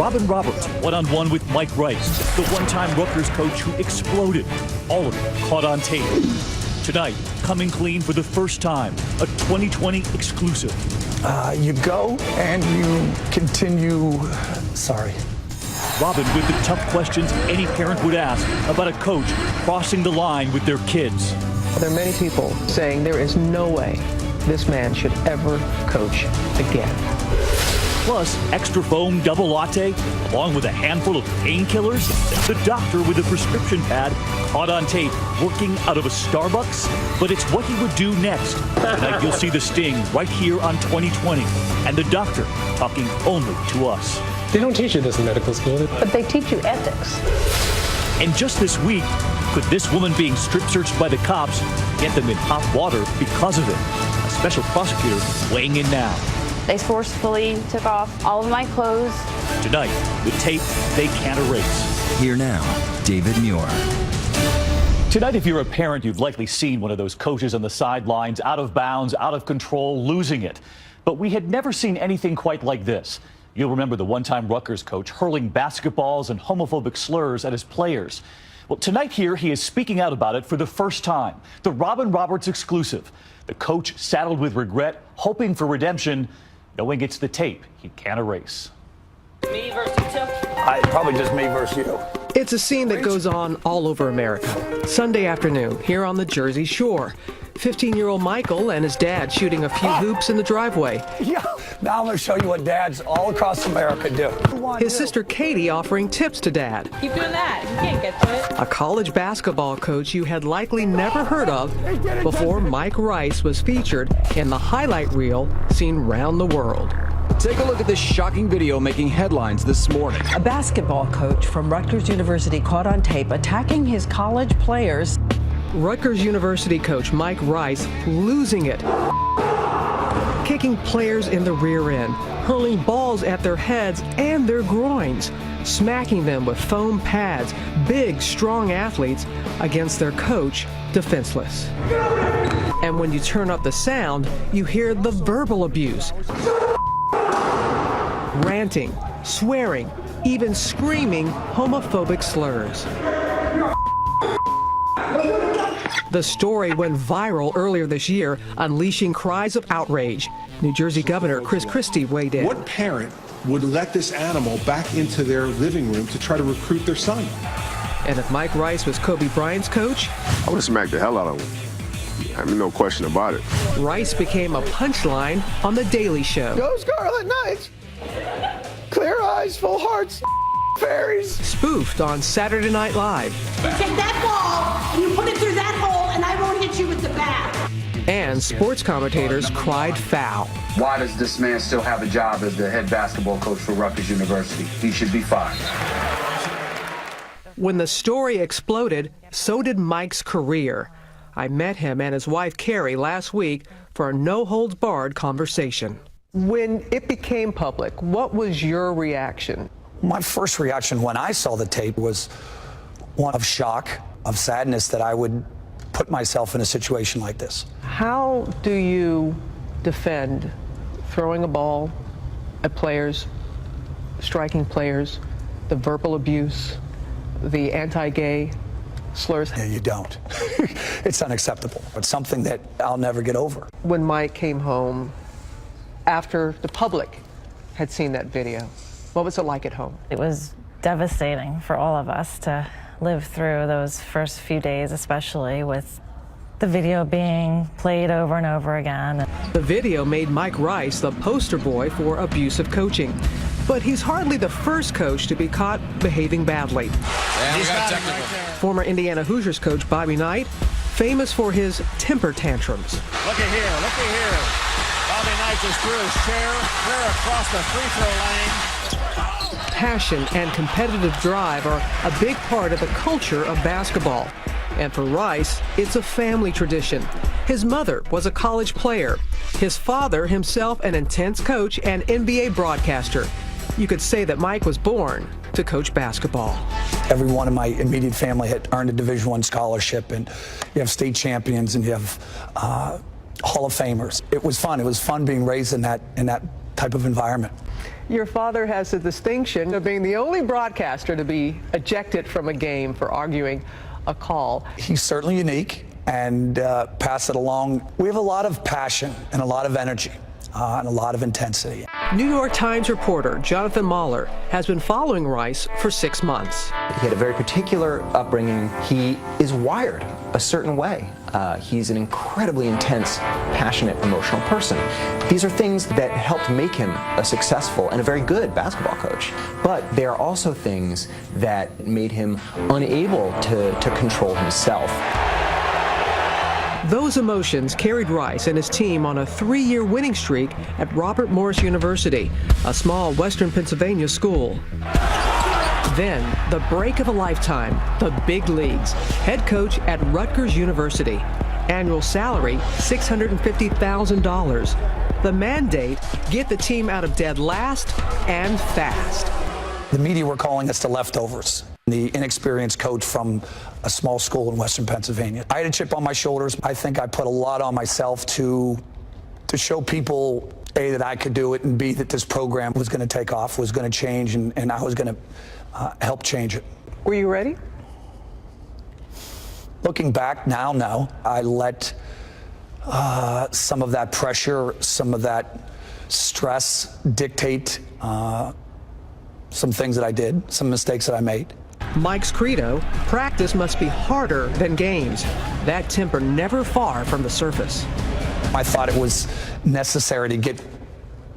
Robin Roberts, one-on-one with Mike Rice, the one-time Rutgers coach who exploded. All of it caught on tape. Tonight, coming clean for the first time, a 2020 exclusive. You go and you continue. Sorry. Robin with the tough questions any parent would ask about a coach crossing the line with their kids. There are many people saying there is no way this man should ever coach again. Plus, extra foam double latte, along with a handful of painkillers. The doctor with a prescription pad caught on tape working out of a Starbucks. But it's what he would do next. Tonight you'll see the sting right here on 2020. And the doctor talking only to us. They don't teach you this in medical school. But they teach you ethics. And just this week, could this woman being strip searched by the cops get them in hot water because of it? A special prosecutor weighing in now. They forcefully took off all of my clothes. Tonight, the tape they can't erase. Here now, David Muir. Tonight, if you're a parent, you've likely seen one of those coaches on the sidelines, out of bounds, out of control, losing it. But we had never seen anything quite like this. You'll remember the one-time Rutgers coach hurling basketballs and homophobic slurs at his players. Well, tonight here, he is speaking out about it for the first time. The Robin Roberts exclusive. The coach saddled with regret, hoping for redemption, knowing it's the tape he can't erase. Me versus you? Probably just me versus you. It's a scene that goes on all over America. Sunday afternoon, here on the Jersey Shore. 15-year-old Michael and his dad shooting a few hoops in the driveway. Yeah, now I'm going to show you what dads all across America do. His sister Katie offering tips to dad. Keep doing that. You can't get to it. A college basketball coach you had likely never heard of before Mike Rice was featured in the highlight reel seen round the world. Take a look at this shocking video making headlines this morning. A basketball coach from Rutgers University caught on tape attacking his college players. Rutgers University coach Mike Rice losing it, kicking players in the rear end, hurling balls at their heads and their groins, smacking them with foam pads, big, strong athletes against their coach, defenseless. And when you turn up the sound, you hear the verbal abuse. Ranting, swearing, even screaming homophobic slurs. The story went viral earlier this year, unleashing cries of outrage. New Jersey Governor Chris Christie weighed in. What parent would let this animal back into their living room to try to recruit their son? And if Mike Rice was Kobe Bryant's coach, I would have smacked the hell out of him. I mean, no question about it. Rice became a punchline on The Daily Show. Go Scarlet Knights. Clear eyes, full hearts, fairies. Spoofed on Saturday Night Live. Take that ball and you put it through that hole and I won't hit you with the bat. And sports commentators cried foul. Why does this man still have a job as the head basketball coach for Rutgers University? He should be fired. When the story exploded, so did Mike's career. I met him and his wife Carrie last week for a no-holds-barred conversation. When it became public, what was your reaction? My first reaction when I saw the tape was one of shock, of sadness that I would put myself in a situation like this. How do you defend throwing a ball at players, striking players, the verbal abuse, the anti-gay slurs? Yeah, you don't. It's unacceptable. It's something that I'll never get over. When Mike came home, after the public had seen that video, what was it like at home? It was devastating for all of us to live through those first few days, especially with the video being played over and over again. The video made Mike Rice the poster boy for abusive coaching. But he's hardly the first coach to be caught behaving badly. And we got technical. Former Indiana Hoosiers coach Bobby Knight, famous for his temper tantrums. Look at here. Bobby Knight just threw his chair clear across the free throw lane. Passion and competitive drive are a big part of the culture of basketball. And for Rice, it's a family tradition. His mother was a college player. His father, himself, an intense coach and NBA broadcaster. You could say that Mike was born to coach basketball. Everyone in my immediate family had earned a Division I scholarship, and you have state champions and you have Hall of Famers. It was fun. It was fun being raised in that type of environment. Your father has the distinction of being the only broadcaster to be ejected from a game for arguing a call. He's certainly unique and pass it along. We have a lot of passion and a lot of energy and a lot of intensity. New York Times reporter Jonathan Mahler has been following Rice for 6 months. He had a very particular upbringing. He is wired a certain way. He's an incredibly intense, passionate, emotional person. These are things that helped make him a successful and a very good basketball coach. But they are also things that made him unable to control himself. Those emotions carried Rice and his team on a 3-year winning streak at Robert Morris University, a small western Pennsylvania school. Then, the break of a lifetime, the big leagues. Head coach at Rutgers University. Annual salary, $650,000. The mandate, get the team out of dead last and fast. The media were calling us the leftovers. The inexperienced coach from a small school in western Pennsylvania. I had a chip on my shoulders. I think I put a lot on myself to show people, A, that I could do it, and B, that this program was going to take off, was going to change, and I was going to help change it. Were you ready? Looking back now, no. I let some of that pressure, some of that stress dictate some things that I did, some mistakes that I made. Mike's credo, practice must be harder than games. That temper never far from the surface. I thought it was necessary to get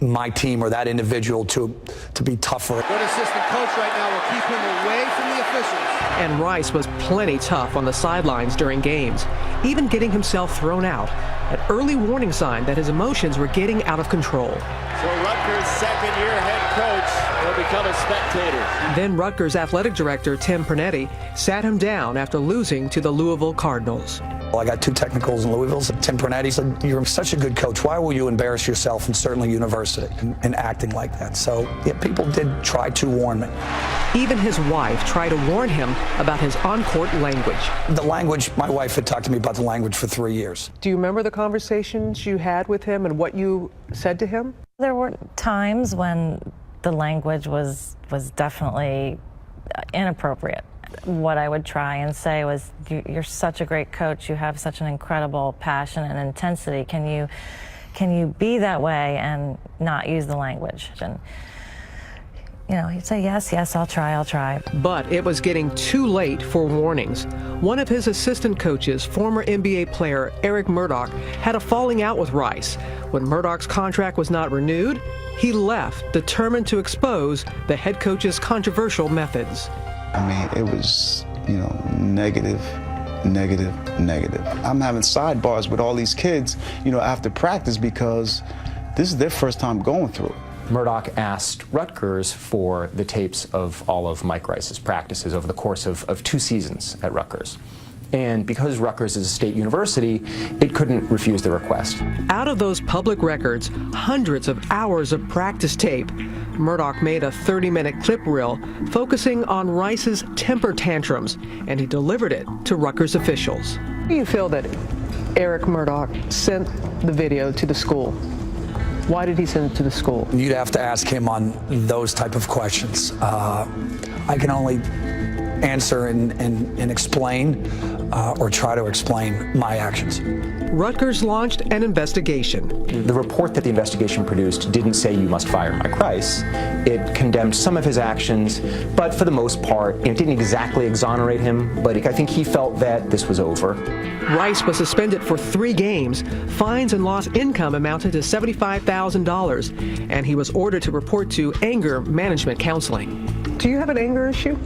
my team or that individual to be tougher. Good assistant coach right now will keep him away from the officials. And Rice was plenty tough on the sidelines during games, even getting himself thrown out, an early warning sign that his emotions were getting out of control. So Rutgers' second-year head coach will become a spectator. Then Rutgers athletic director Tim Pernetti sat him down after losing to the Louisville Cardinals. Well, I got 2 technicals in Louisville. So Tim Pernetti said, "You're such a good coach. Why will you embarrass yourself and certainly university in acting like that?" So yeah, people did try to warn me. Even his wife tried to warn him about his on-court language. The language, my wife had talked to me about the language for 3 years. Do you remember the conversations you had with him and what you said to him? There were times when the language was definitely inappropriate. What I would try and say was, you're such a great coach, you have such an incredible passion and intensity. Can you be that way and not use the language? And you know, he'd say, yes, I'll try. But it was getting too late for warnings. One of his assistant coaches, former NBA player Eric Murdoch, had a falling out with Rice. When Murdoch's contract was not renewed, he left, determined to expose the head coach's controversial methods. I mean, it was, negative. I'm having sidebars with all these kids, after practice because this is their first time going through it. Murdoch asked Rutgers for the tapes of all of Mike Rice's practices over the course of 2 seasons at Rutgers. And because Rutgers is a state university, it couldn't refuse the request. Out of those public records, hundreds of hours of practice tape, Murdoch made a 30-minute clip reel focusing on Rice's temper tantrums, and he delivered it to Rutgers officials. Do you feel that Eric Murdoch sent the video to the school? Why did he send it to the school? You'd have to ask him on those type of questions. I can only answer and explain or try to explain my actions. Rutgers launched an investigation. The report that the investigation produced didn't say you must fire Mike Rice. It condemned some of his actions, but for the most part, it didn't exactly exonerate him, but I think he felt that this was over. Rice was suspended for 3 games. Fines and lost income amounted to $75,000, and he was ordered to report to anger management counseling. Do you have an anger issue?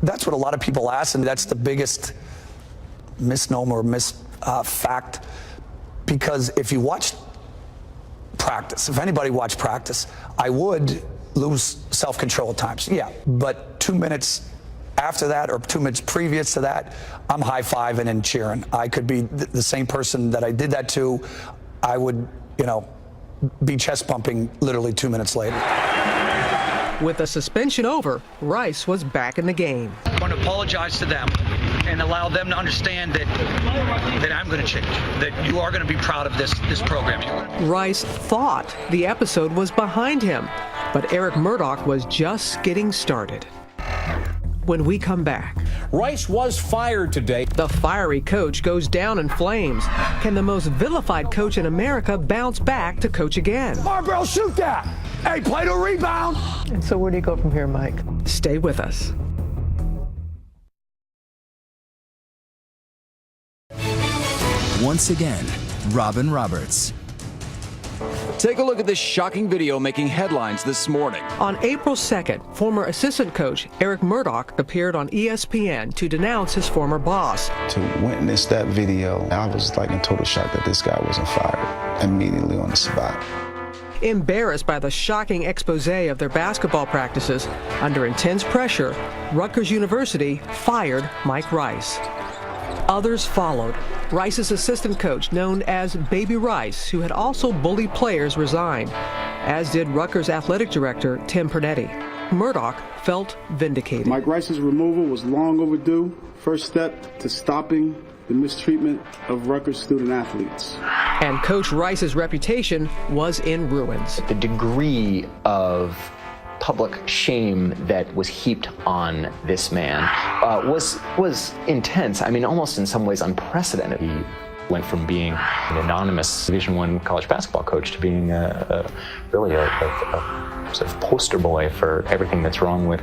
That's what a lot of people ask, and that's the biggest misnomer, fact, because if you watch practice, if anybody watched practice, I would lose self-control at times, yeah, but 2 minutes after that or 2 minutes previous to that, I'm high-fiving and cheering. I could be the same person that I did that to. I would, be chest bumping literally 2 minutes later. With the suspension over, Rice was back in the game. I want to apologize to them and allow them to understand that I'm going to change, that you are going to be proud of this program. Rice thought the episode was behind him, but Eric Murdoch was just getting started. When we come back, Rice was fired today. The fiery coach goes down in flames. Can the most vilified coach in America bounce back to coach again? Barbell, shoot that! Hey, play the rebound! And so where do you go from here, Mike? Stay with us. Once again, Robin Roberts. Take a look at this shocking video making headlines this morning. On April 2nd, former assistant coach Eric Murdoch appeared on ESPN to denounce his former boss. To witness that video, I was like in total shock that this guy wasn't fired immediately on the spot. Embarrassed by the shocking expose of their basketball practices, under intense pressure, Rutgers University fired Mike Rice. Others followed. Rice's assistant coach, known as Baby Rice, who had also bullied players, resigned, as did Rutgers athletic director Tim Pernetti. Murdoch felt vindicated. Mike Rice's removal was long overdue. First step to stopping the mistreatment of Rutgers student athletes. And Coach Rice's reputation was in ruins. The degree of public shame that was heaped on this man was intense. I mean, almost in some ways unprecedented. He went from being an anonymous Division I college basketball coach to being really a sort of poster boy for everything that's wrong with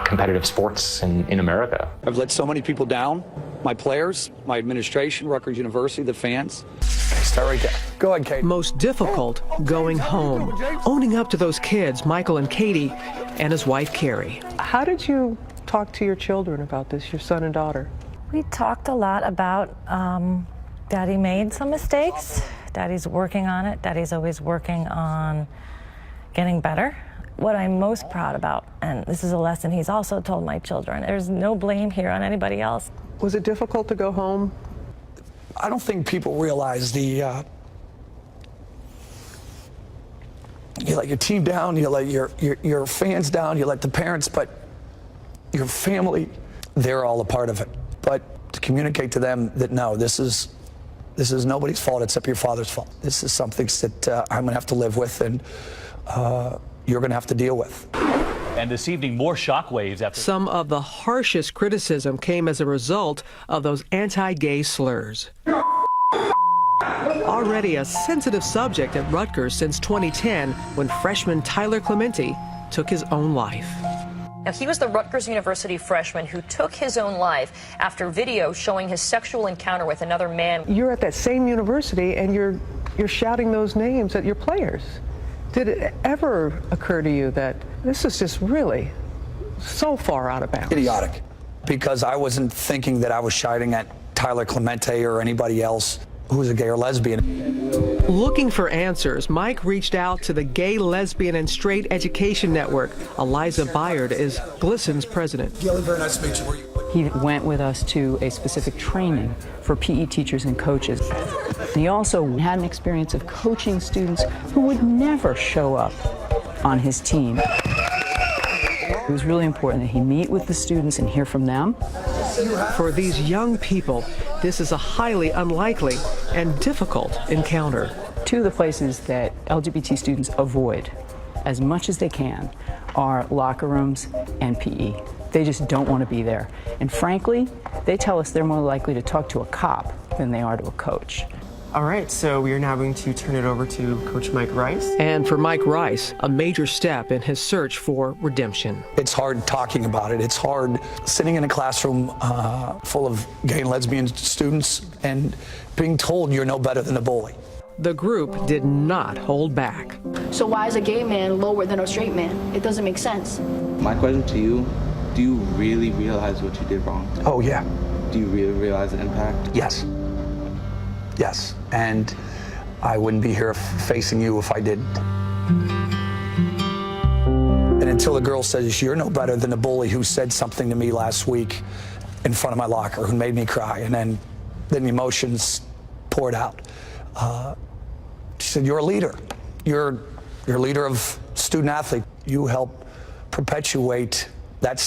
competitive sports in America. I've let so many people down, my players, my administration, Rutgers University, the fans. Start right there. Go ahead, Katie. Most difficult, going home, owning up to those kids, Michael and Katie, and his wife, Carrie. How did you talk to your children about this, your son and daughter? We talked a lot about Daddy made some mistakes. Daddy's working on it. Daddy's always working on getting better. What I'm most proud about, and this is a lesson he's also told my children, there's no blame here on anybody else. Was it difficult to go home? I don't think people realize you let your team down, you let your fans down, you let the parents, but your family, they're all a part of it. But to communicate to them that no, this is nobody's fault except your father's fault. This is something that I'm gonna have to live with, and you're gonna have to deal with. And this evening, more shockwaves after some of the harshest criticism came as a result of those anti-gay slurs. Already a sensitive subject at Rutgers since 2010, when freshman Tyler Clementi took his own life. Now, he was the Rutgers University freshman who took his own life after video showing his sexual encounter with another man. You're at that same university and you're shouting those names at your players. Did it ever occur to you that this is just really so far out of bounds? Idiotic, because I wasn't thinking that I was shouting at Tyler Clementi or anybody else who's a gay or lesbian. Looking for answers, Mike reached out to the Gay, Lesbian, and Straight Education Network. Eliza Byard is GLSEN's president. Gilly, very nice to meet you. He went with us to a specific training for PE teachers and coaches. He also had an experience of coaching students who would never show up on his team. It was really important that he meet with the students and hear from them. For these young people, this is a highly unlikely and difficult encounter. Two of the places that LGBT students avoid as much as they can are locker rooms and PE. They just don't want to be there. And frankly, they tell us they're more likely to talk to a cop than they are to a coach. All right, so we are now going to turn it over to Coach Mike Rice. And for Mike Rice, a major step in his search for redemption. It's hard talking about it. It's hard sitting in a classroom full of gay and lesbian students and being told you're no better than a bully. The group did not hold back. So why is a gay man lower than a straight man? It doesn't make sense. My question to you, do you really realize what you did wrong? Oh, yeah. Do you really realize the impact? Yes. Yes, and I wouldn't be here facing you if I didn't. And until the girl says, you're no better than a bully who said something to me last week in front of my locker, who made me cry, and then the emotions poured out. She said, you're a leader. You're a leader of student athlete. You help perpetuate that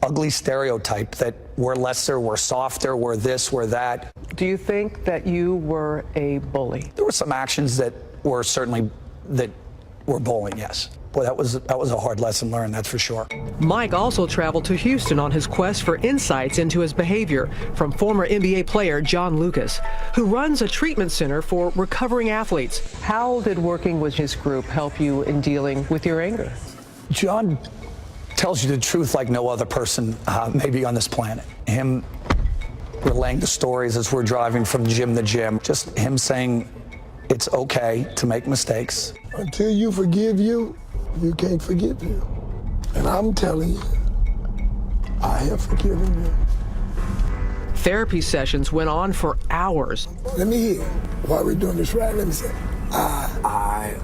ugly stereotype that we're lesser, we're softer, we're this, we're that. Do you think that you were a bully? There were some actions that were bullying, yes. Boy, that was a hard lesson learned, that's for sure. Mike also traveled to Houston on his quest for insights into his behavior from former NBA player John Lucas, who runs a treatment center for recovering athletes. How did working with his group help you in dealing with your anger? John tells you the truth like no other person maybe on this planet. Him relaying the stories as we're driving from gym to gym, just him saying it's okay to make mistakes. Until you forgive you, you can't forgive you. And I'm telling you, I have forgiven you. Therapy sessions went on for hours. Let me hear. While we're doing this right, let me say, I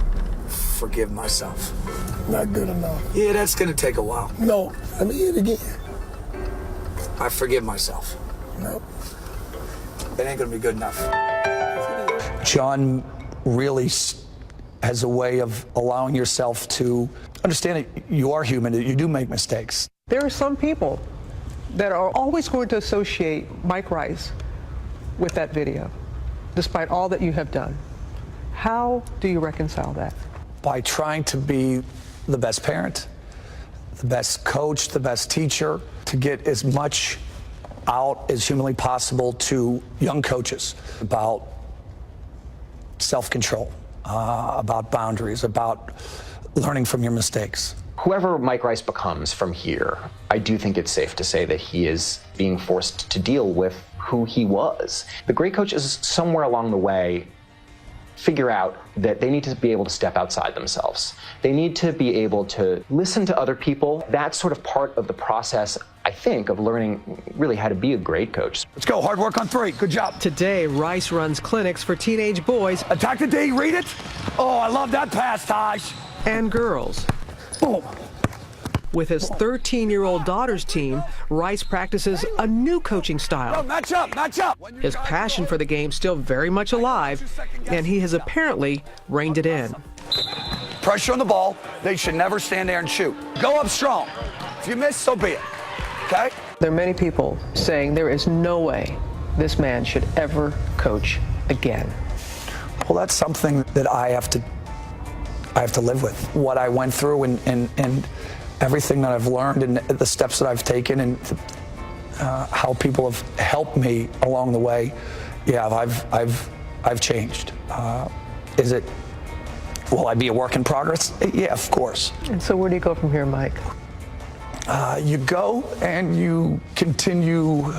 forgive myself. Not good enough. Yeah, that's gonna take a while. No, let me hear it again. I forgive myself. No. It ain't gonna be good enough. John really has a way of allowing yourself to understand that you are human, that you do make mistakes. There are some people that are always going to associate Mike Rice with that video, despite all that you have done. How do you reconcile that? By trying to be the best parent, the best coach, the best teacher, to get as much out as humanly possible to young coaches about self-control, about boundaries, about learning from your mistakes. Whoever Mike Rice becomes from here, I do think it's safe to say that he is being forced to deal with who he was. The great coaches somewhere along the way figure out that they need to be able to step outside themselves. They need to be able to listen to other people. That's sort of part of the process, I think, of learning really how to be a great coach. Let's go, hard work on three, good job. Today, Rice runs clinics for teenage boys. Attack the D, read it. Oh, I love that pass, Taj. And girls. Boom. With his 13-year-old daughter's team, Rice practices a new coaching style. Go, match up, match up. His passion for the game still very much alive, and he has apparently reined it in. Pressure on the ball. They should never stand there and shoot. Go up strong. If you miss, so be it. Okay? There are many people saying there is no way this man should ever coach again. Well, that's something that I have to live with. What I went through and everything that I've learned and the steps that I've taken and how people have helped me along the way. Yeah, I've changed. Will I be a work in progress? Yeah, of course. And so where do you go from here, Mike? You go and you continue,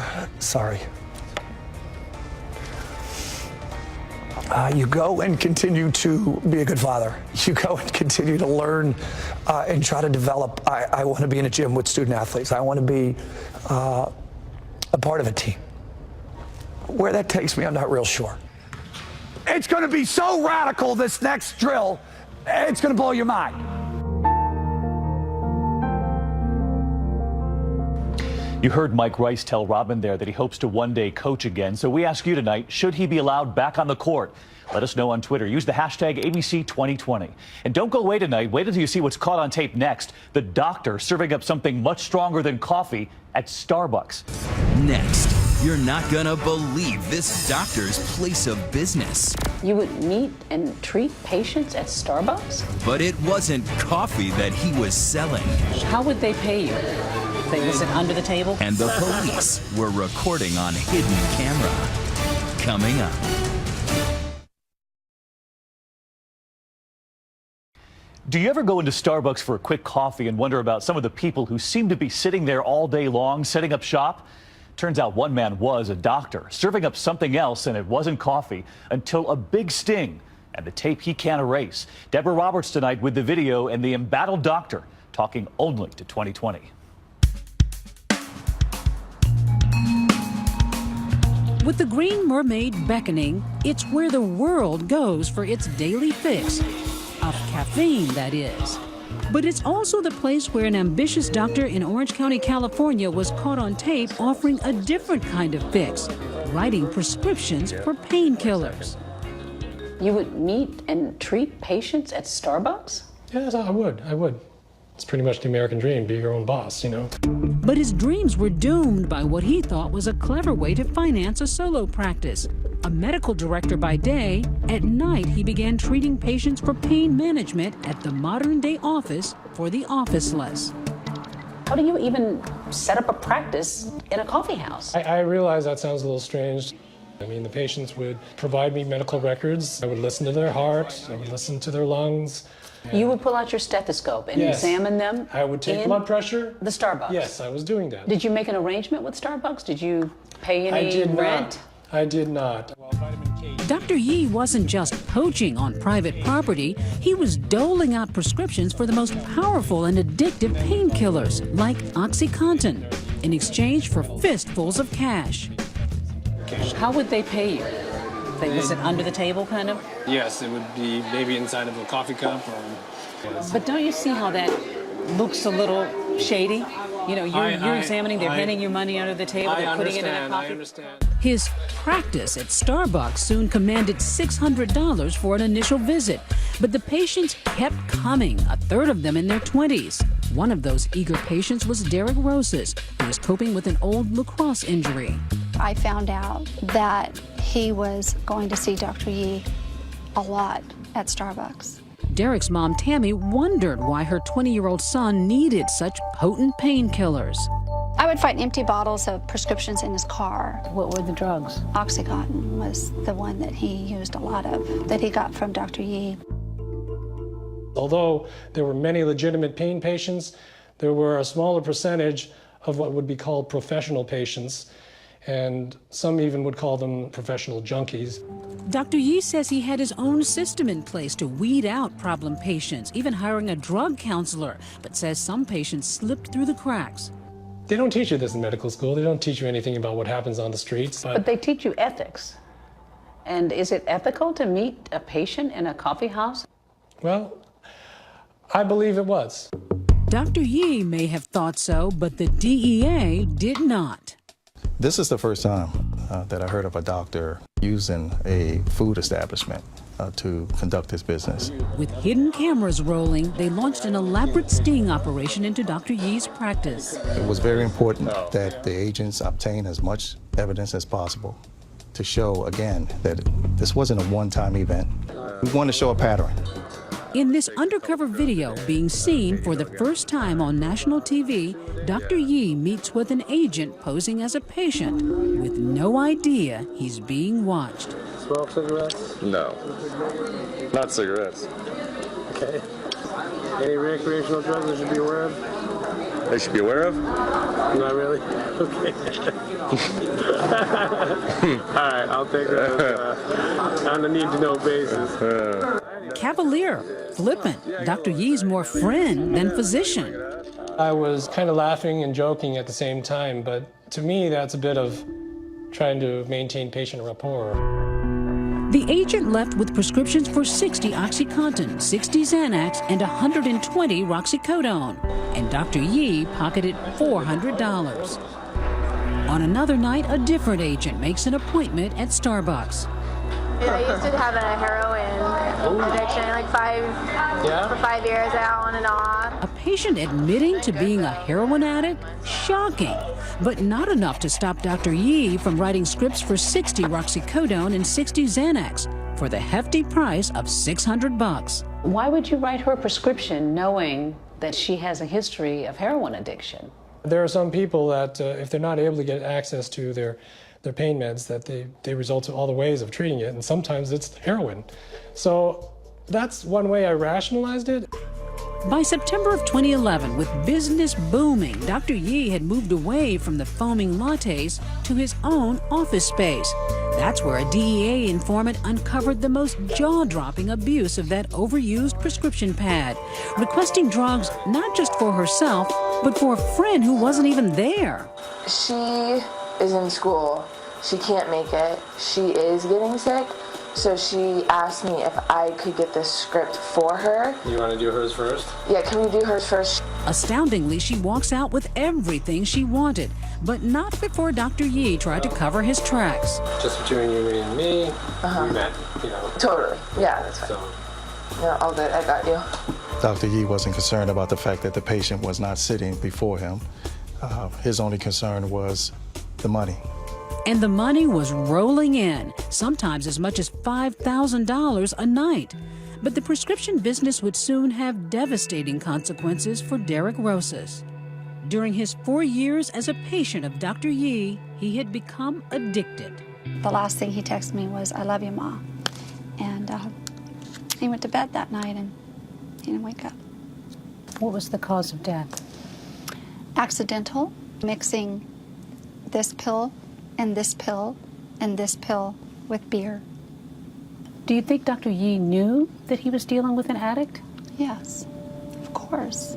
you go and continue to be a good father. You go and continue to learn and try to develop. I want to be in a gym with student athletes. I want to be a part of a team. Where that takes me, I'm not real sure. It's going to be so radical, this next drill, it's going to blow your mind. You heard Mike Rice tell Robin there that he hopes to one day coach again. So we ask you tonight, should he be allowed back on the court? Let us know on Twitter. Use the hashtag ABC2020. And don't go away tonight. Wait until you see what's caught on tape next. The doctor serving up something much stronger than coffee at Starbucks. Next, you're not gonna believe this doctor's place of business. You would meet and treat patients at Starbucks? But it wasn't coffee that he was selling. How would they pay you? They would sit under the table? And the police were recording on hidden camera. Coming up. Do you ever go into Starbucks for a quick coffee and wonder about some of the people who seem to be sitting there all day long setting up shop? Turns out one man was a doctor serving up something else, and it wasn't coffee until a big sting and the tape he can't erase. Deborah Roberts tonight with the video and the embattled doctor talking only to 2020. With the Green Mermaid beckoning, it's where the world goes for its daily fix. Of caffeine, that is. But it's also the place where an ambitious doctor in Orange County, California was caught on tape offering a different kind of fix, writing prescriptions for painkillers. You would meet and treat patients at Starbucks? Yes, I would. It's pretty much the American dream, be your own boss, you know. But his dreams were doomed by what he thought was a clever way to finance a solo practice. A medical director by day, at night he began treating patients for pain management at the modern-day office for the officeless. How do you even set up a practice in a coffee house? I realize that sounds a little strange. I mean, the patients would provide me medical records. I would listen to their heart. I would listen to their lungs. You would pull out your stethoscope and examine them? I would take blood pressure. The Starbucks? Yes, I was doing that. Did you make an arrangement with Starbucks? Did you pay any rent? I did not. Dr. Yee wasn't just poaching on private property, he was doling out prescriptions for the most powerful and addictive painkillers, like OxyContin, in exchange for fistfuls of cash. How would they pay you? Was it under the table, kind of? Yes, it would be maybe inside of a coffee cup. But don't you see how that looks a little shady? You know, you're examining, they're handing you money under the table, they're putting it in a coffee. I understand. His practice at Starbucks soon commanded $600 for an initial visit, but the patients kept coming, a third of them in their 20s. One of those eager patients was Derek Rosas, who was coping with an old lacrosse injury. I found out that he was going to see Dr. Yee a lot at Starbucks. Derek's mom, Tammy, wondered why her 20-year-old son needed such potent painkillers. I would find empty bottles of prescriptions in his car. What were the drugs? OxyContin was the one that he used a lot of, that he got from Dr. Yee. Although there were many legitimate pain patients, there were a smaller percentage of what would be called professional patients, and some even would call them professional junkies. Dr. Yee says he had his own system in place to weed out problem patients, even hiring a drug counselor, but says some patients slipped through the cracks. They don't teach you this in medical school. They don't teach you anything about what happens on the streets. But they teach you ethics. And is it ethical to meet a patient in a coffee house? Well, I believe it was. Dr. Yee may have thought so, but the DEA did not. This is the first time that I heard of a doctor using a food establishment to conduct his business. With hidden cameras rolling, they launched an elaborate sting operation into Dr. Yee's practice. It was very important that the agents obtain as much evidence as possible to show, again, that this wasn't a one-time event. We want to show a pattern. In this undercover video being seen for the first time on national TV, Dr. Yee meets with an agent posing as a patient with no idea he's being watched. Smoke cigarettes? No. Not cigarettes. Okay. Any recreational drugs they should be aware of? They should be aware of? Not really? Okay. All right, I'll take that on a need-to-know basis. Cavalier, flippant. Dr. Yee's more friend than physician. I was kind of laughing and joking at the same time, but to me, that's a bit of trying to maintain patient rapport. The agent left with prescriptions for 60 OxyContin, 60 Xanax, and 120 roxicodone. And Dr. Yee pocketed $400. On another night, a different agent makes an appointment at Starbucks. I used to have a heroin addiction, like for 5 years, on and off. A patient admitting to being a heroin addict? Shocking. But not enough to stop Dr. Yee from writing scripts for 60 roxicodone and 60 Xanax for the hefty price of $600. Why would you write her a prescription knowing that she has a history of heroin addiction? There are some people that if they're not able to get access to their pain meds, that they resort to all the ways of treating it, and sometimes it's heroin. So that's one way I rationalized it. By September of 2011, with business booming, Dr. Yee had moved away from the foaming lattes to his own office space. That's where a DEA informant uncovered the most jaw-dropping abuse of that overused prescription pad, requesting drugs not just for herself, but for a friend who wasn't even there. She is in school. She can't make it. She is getting sick. So she asked me if I could get this script for her. You want to do hers first? Yeah, can we do hers first? Astoundingly, she walks out with everything she wanted, but not before Dr. Yee tried to cover his tracks. Just between you and me, we met, Totally. Yeah, that's fine. No, all good. I got you. Dr. Yee wasn't concerned about the fact that the patient was not sitting before him. His only concern was the money. And the money was rolling in, sometimes as much as $5,000 a night. But the prescription business would soon have devastating consequences for Derek Rosas. During his 4 years as a patient of Dr. Yee, he had become addicted. The last thing he texted me was, "I love you, Ma." And he went to bed that night and he didn't wake up. What was the cause of death? Accidental, mixing this pill and this pill and this pill with beer. Do you think Dr. Yee knew that he was dealing with an addict? Yes, of course.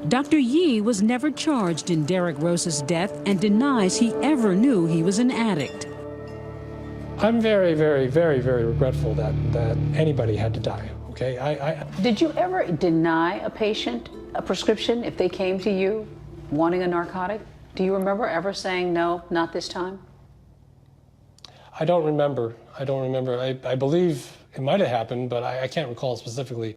Dr. Yee was never charged in Derek Rosas' death and denies he ever knew he was an addict. I'm very, very, very, very regretful that anybody had to die, okay? Did you ever deny a patient a prescription if they came to you wanting a narcotic? Do you remember ever saying, "No, not this time"? I don't remember. I believe it might have happened, but I can't recall specifically.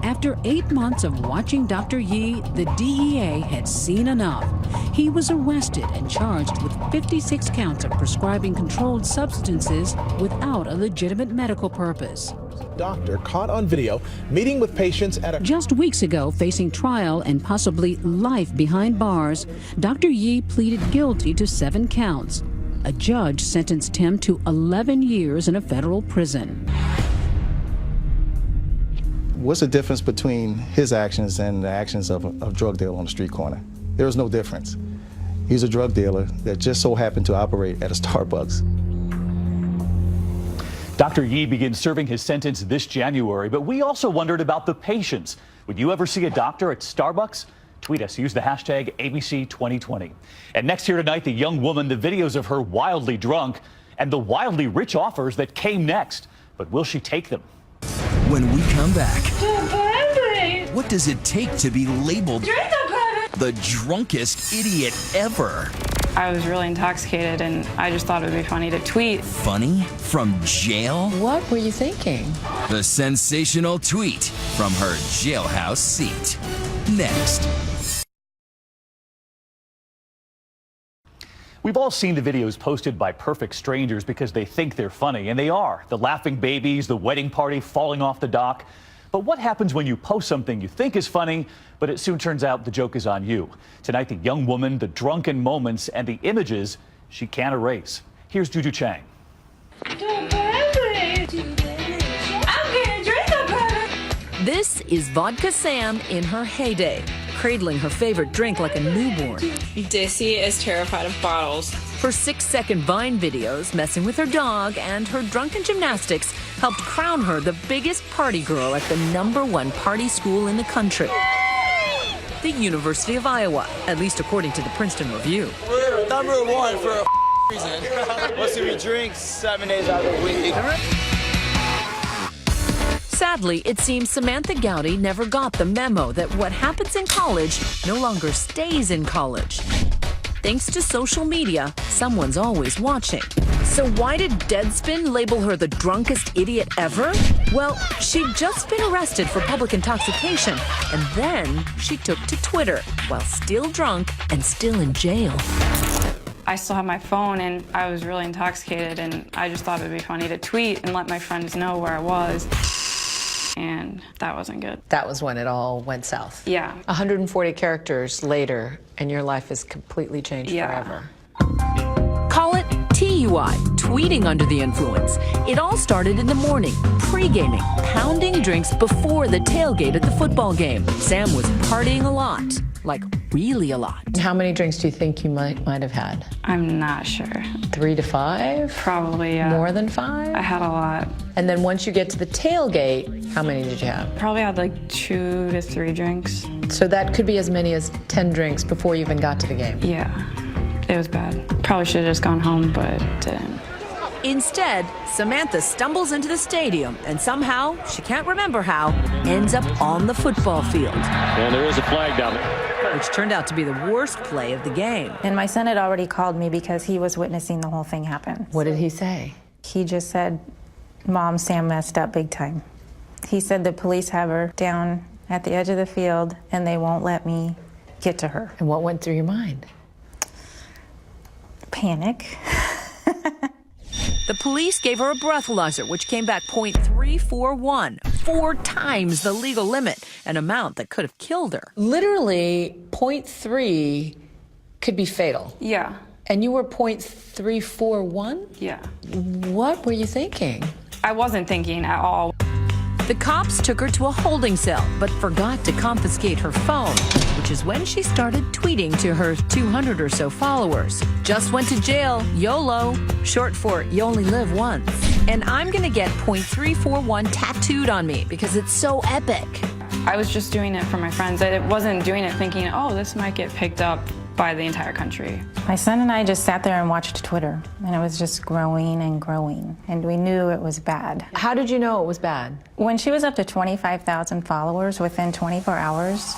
After 8 months of watching Dr. Yee, the DEA had seen enough. He was arrested and charged with 56 counts of prescribing controlled substances without a legitimate medical purpose. Doctor caught on video meeting with patients at a... Just weeks ago, facing trial and possibly life behind bars, Dr. Yee pleaded guilty to 7 counts. A judge sentenced him to 11 years in a federal prison. What's the difference between his actions and the actions of a drug dealer on the street corner? There is no difference. He's a drug dealer that just so happened to operate at a Starbucks. Dr. Yee begins serving his sentence this January, but we also wondered about the patients. Would you ever see a doctor at Starbucks? Tweet us. Use the hashtag ABC2020. And next here tonight, the young woman, the videos of her wildly drunk, and the wildly rich offers that came next. But will she take them? When we come back, what does it take to be labeled the drunkest idiot ever? I was really intoxicated and I just thought it would be funny to tweet. Funny? From jail? What were you thinking? The sensational tweet from her jailhouse seat. Next. We've all seen the videos posted by perfect strangers because they think they're funny, and they are. The laughing babies, the wedding party falling off the dock. But what happens when you post something you think is funny, but it soon turns out the joke is on you? Tonight, the young woman, the drunken moments, and the images she can't erase. Here's Juju Chang. This is Vodka Sam in her heyday, cradling her favorite drink like a newborn. Dissy is terrified of bottles. Her 6-second Vine videos, messing with her dog, and her drunken gymnastics helped crown her the biggest party girl at the #1 party school in the country, the University of Iowa, at least according to the Princeton Review. We're #1 for a reason. Listen, we drink 7 days out of the week. Sadly, it seems Samantha Gowdy never got the memo that what happens in college no longer stays in college. Thanks to social media, someone's always watching. So why did Deadspin label her the drunkest idiot ever? Well, she'd just been arrested for public intoxication, and then she took to Twitter while still drunk and still in jail. I still have my phone and I was really intoxicated and I just thought it would be funny to tweet and let my friends know where I was. And that wasn't good. That was when it all went south. Yeah. 140 characters later, and your life is completely changed forever. Call it TUI, tweeting under the influence. It all started in the morning, pre-gaming, pounding drinks before the tailgate at the football game. Sam was partying a lot, like really a lot. How many drinks do you think you might have had? I'm not sure. 3 to 5? Probably, yeah. More than 5? I had a lot. And then once you get to the tailgate, how many did you have? Probably had like 2 to 3 drinks. So that could be as many as 10 drinks before you even got to the game. Yeah, it was bad. Probably should have just gone home, but didn't. Instead, Samantha stumbles into the stadium and somehow, she can't remember how, ends up on the football field. And there is a flag down there. Which turned out to be the worst play of the game. And my son had already called me because he was witnessing the whole thing happen. What did he say? He just said, "Mom, Sam messed up big time." He said the police have her down at the edge of the field and they won't let me get to her. And what went through your mind? Panic. The police gave her a breathalyzer, which came back .341, 4 times the legal limit, an amount that could have killed her. Literally, 0.3 could be fatal. Yeah. And you were 0.341? Yeah. What were you thinking? I wasn't thinking at all. The cops took her to a holding cell, but forgot to confiscate her phone, which is when she started tweeting to her 200 or so followers. Just went to jail, YOLO, short for you only live once. And I'm gonna get .341 tattooed on me because it's so epic. I was just doing it for my friends. I wasn't doing it thinking, oh, this might get picked up by the entire country. My son and I just sat there and watched Twitter, and it was just growing and growing, and we knew it was bad. How did you know it was bad? When she was up to 25,000 followers within 24 hours.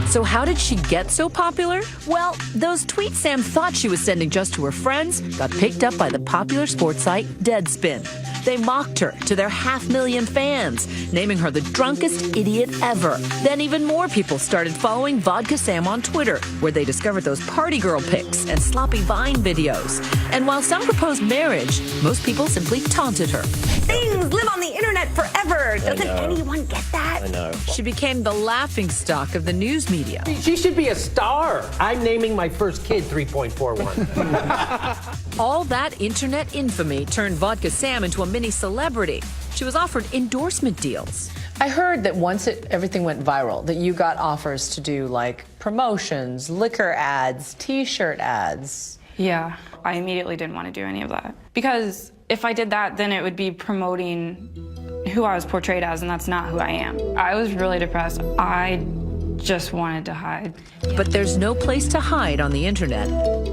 So how did she get so popular? Well, those tweets Sam thought she was sending just to her friends got picked up by the popular sports site Deadspin. They mocked her to their 500,000 fans, naming her the drunkest idiot ever. Then even more people started following Vodka Sam on Twitter, where they discovered those party girl pics and sloppy Vine videos. And while some proposed marriage, most people simply taunted her. Things live on the internet forever. Doesn't anyone get that? I know. She became the laughingstock of the news media. She should be a star. I'm naming my first kid 3.41. All that internet infamy turned Vodka Sam into a mini celebrity. She was offered endorsement deals. I heard that once everything went viral, that you got offers to do like promotions, liquor ads, t-shirt ads. Yeah, I immediately didn't want to do any of that. Because if I did that, then it would be promoting who I was portrayed as, and that's not who I am. I was really depressed. I just wanted to hide. But there's no place to hide on the internet.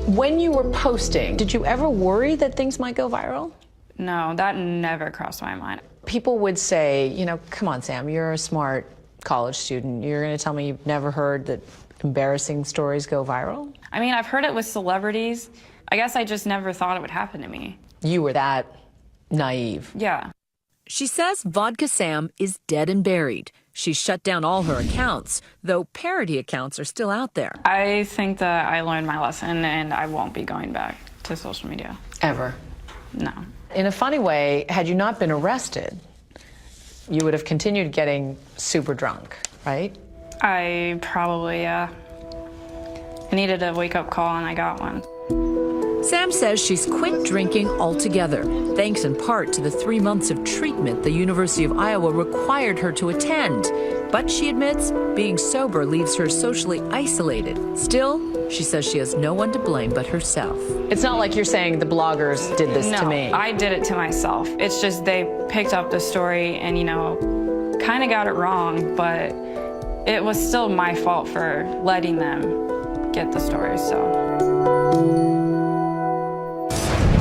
When you were posting, did you ever worry that things might go viral? No, that never crossed my mind. People would say, you know, come on, Sam, you're a smart college student. You're going to tell me you've never heard that embarrassing stories go viral? I mean, I've heard it with celebrities. I guess I just never thought it would happen to me. You were that naive. Yeah. She says Vodka Sam is dead and buried. She shut down all her accounts, though parody accounts are still out there. I think that I learned my lesson and I won't be going back to social media. Ever? No. In a funny way, had you not been arrested, you would have continued getting super drunk, right? I probably, I needed a wake-up call and I got one. Sam says she's quit drinking altogether, thanks in part to the 3 months of treatment the University of Iowa required her to attend. But she admits being sober leaves her socially isolated. Still, she says she has no one to blame but herself. It's not like you're saying the bloggers did this to me. No, I did it to myself. It's just they picked up the story and, you know, kind of got it wrong, but it was still my fault for letting them get the story, so.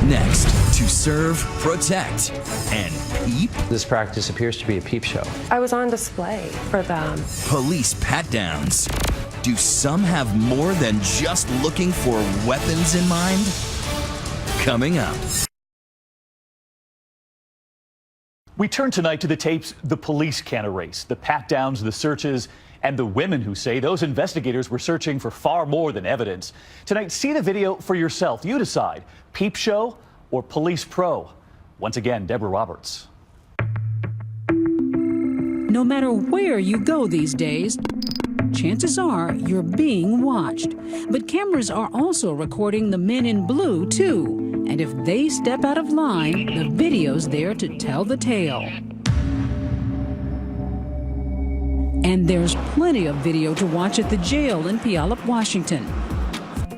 Next, to serve, protect, and peep. This practice appears to be a peep show. I was on display for them. Police pat-downs. Do some have more than just looking for weapons in mind? Coming up. We turn tonight to the tapes the police can't erase, the pat-downs, the searches, and the women who say those investigators were searching for far more than evidence. Tonight, see the video for yourself. You decide, peep show or police pro. Once again, Deborah Roberts. No matter where you go these days, chances are you're being watched. But cameras are also recording the men in blue, too. And if they step out of line, the video's there to tell the tale. And there's plenty of video to watch at the jail in Puyallup, Washington.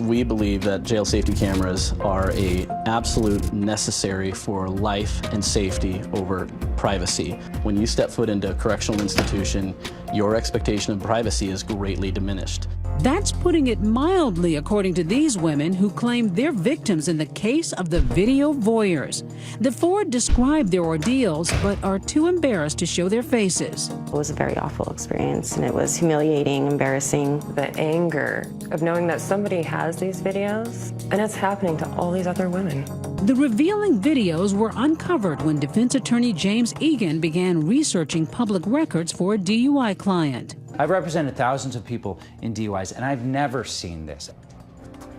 We believe that jail safety cameras are a absolute necessary for life and safety over privacy. When you step foot into a correctional institution, your expectation of privacy is greatly diminished. That's putting it mildly, according to these women who claim they're victims in the case of the video voyeurs. The four describe their ordeals, but are too embarrassed to show their faces. It was a very awful experience, and it was humiliating, embarrassing. The anger of knowing that somebody has these videos, and it's happening to all these other women. The revealing videos were uncovered when defense attorney James Egan began researching public records for a DUI client. I've represented thousands of people in DUIs, and I've never seen this.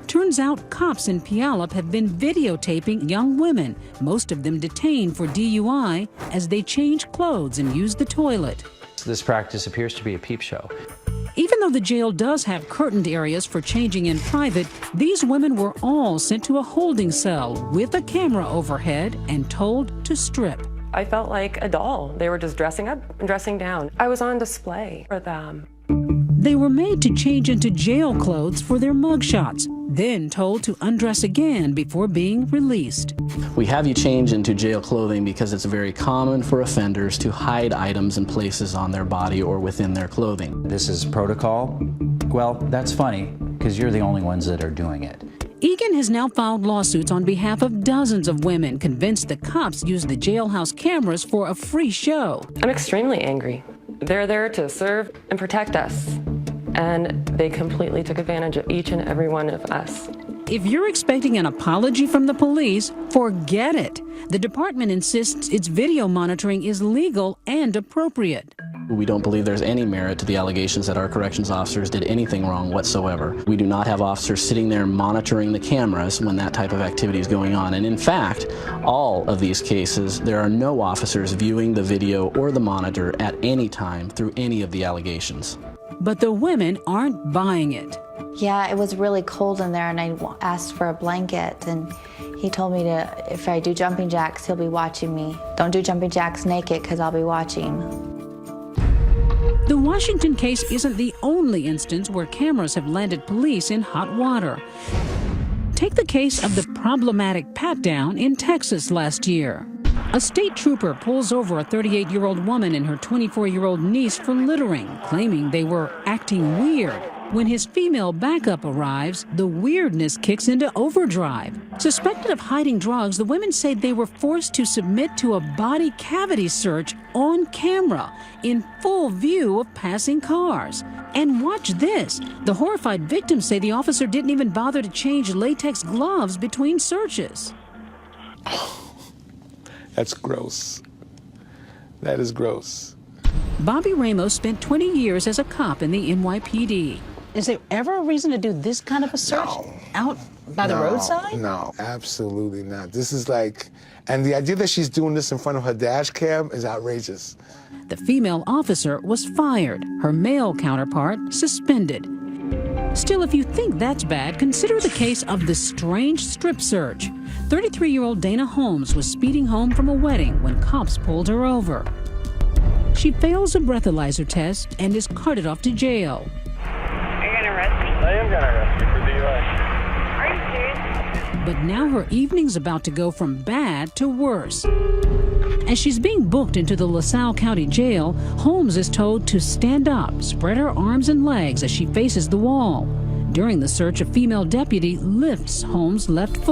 Turns out cops in Puyallup have been videotaping young women, most of them detained for DUI, as they change clothes and use the toilet. This practice appears to be a peep show. Even though the jail does have curtained areas for changing in private, these women were all sent to a holding cell with a camera overhead and told to strip. I felt like a doll. They were just dressing up and dressing down. I was on display for them. They were made to change into jail clothes for their mugshots, then told to undress again before being released. We have you change into jail clothing because it's very common for offenders to hide items and places on their body or within their clothing. This is protocol. Well, that's funny, because you're the only ones that are doing it. Egan has now filed lawsuits on behalf of dozens of women convinced the cops used the jailhouse cameras for a free show. I'm extremely angry. They're there to serve and protect us, and they completely took advantage of each and every one of us. If you're expecting an apology from the police, forget it. The department insists its video monitoring is legal and appropriate. We don't believe there's any merit to the allegations that our corrections officers did anything wrong whatsoever. We do not have officers sitting there monitoring the cameras when that type of activity is going on. And in fact, all of these cases, there are no officers viewing the video or the monitor at any time through any of the allegations. But the women aren't buying it. Yeah, it was really cold in there, and I asked for a blanket, and he told me to, if I do jumping jacks, he'll be watching me. Don't do jumping jacks naked, because I'll be watching. The Washington case isn't the only instance where cameras have landed police in hot water. Take the case of the problematic pat-down in Texas last year. A state trooper pulls over a 38-year-old woman and her 24-year-old niece for littering, claiming they were acting weird. When his female backup arrives, the weirdness kicks into overdrive. Suspected of hiding drugs, the women say they were forced to submit to a body cavity search on camera in full view of passing cars. And watch this. The horrified victims say the officer didn't even bother to change latex gloves between searches. That's gross. That is gross. Bobby Ramos spent 20 years as a cop in the NYPD. Is there ever a reason to do this kind of a search out by the roadside? No, absolutely not. This is like, and the idea that she's doing this in front of her dash cam is outrageous. The female officer was fired, her male counterpart suspended. Still, if you think that's bad, consider the case of the strange strip search. 33-year-old Dana Holmes was speeding home from a wedding when cops pulled her over. She fails a breathalyzer test and is carted off to jail. Are you going to arrest me? I am going to arrest you for DUI. Are you serious? But now her evening's about to go from bad to worse. As she's being booked into the LaSalle County Jail, Holmes is told to stand up, spread her arms and legs as she faces the wall. During the search, a female deputy lifts Holmes' left foot.